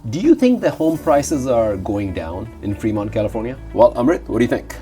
Do you think the home prices are going down in Fremont, California? Well, Amrit, what do you think?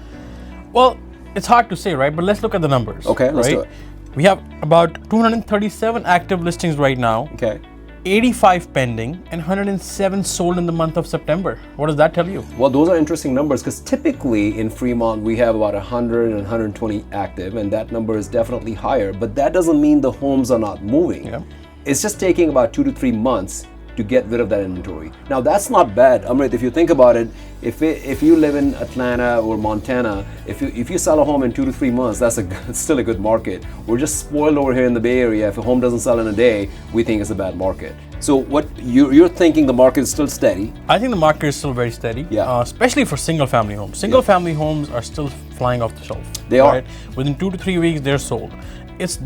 Well, it's hard to say, right? But let's look at the numbers. Okay, let's do it. We have about 237 active listings right now. Okay. 85 pending and 107 sold in the month of September. What does that tell you? Well, those are interesting numbers because typically in Fremont we have about 100 and 120 active, and that number is definitely higher, but that doesn't mean the homes are not moving. Yeah. It's just taking about 2 to 3 months to get rid of that inventory. Now that's not bad, Amrit. If you think about it, if you live in Atlanta or Montana, if you sell a home in 2 to 3 months, that's still a good market. We're just spoiled over here in the Bay Area. If a home doesn't sell in a day, we think it's a bad market. So what you're thinking, the market is still steady? I think the market is still very steady, especially for single-family homes. Single-family homes are still flying off the shelf. They are. Within 2 to 3 weeks, they're sold. It's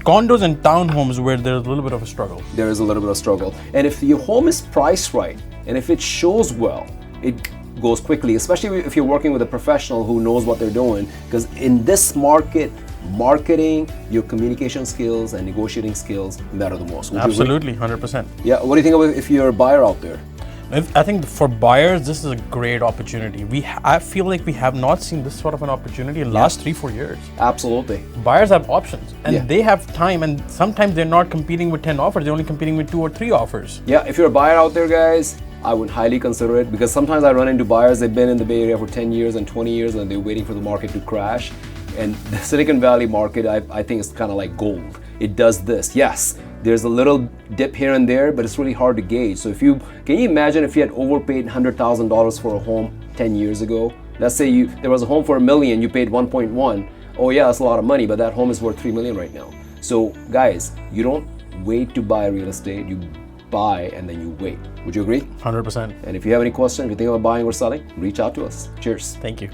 condos and townhomes where there's a little bit of a struggle. There is a little bit of struggle. And if your home is priced right, and if it shows well, it goes quickly, especially if you're working with a professional who knows what they're doing. Because in this market, marketing, your communication skills and negotiating skills matter the most. Absolutely, 100%. Yeah, what do you think about if you're a buyer out there? I think for buyers, this is a great opportunity. I feel like we have not seen this sort of an opportunity in the last 3-4 years. Absolutely. Buyers have options and they have time, and sometimes they're not competing with 10 offers, they're only competing with 2 or 3 offers. Yeah, if you're a buyer out there, guys, I would highly consider it, because sometimes I run into buyers, they've been in the Bay Area for 10 years and 20 years and they're waiting for the market to crash. And the Silicon Valley market, I think is kind of like gold. It does this. Yes, there's a little dip here and there, but it's really hard to gauge. So can you imagine if you had overpaid $100,000 for a home 10 years ago? Let's say there was a home for $1 million, you paid 1.1. Oh yeah, that's a lot of money, but that home is worth $3 million right now. So guys, you don't wait to buy real estate, you buy and then you wait. Would you agree? 100%. And if you have any questions, if you think about buying or selling, reach out to us. Cheers. Thank you.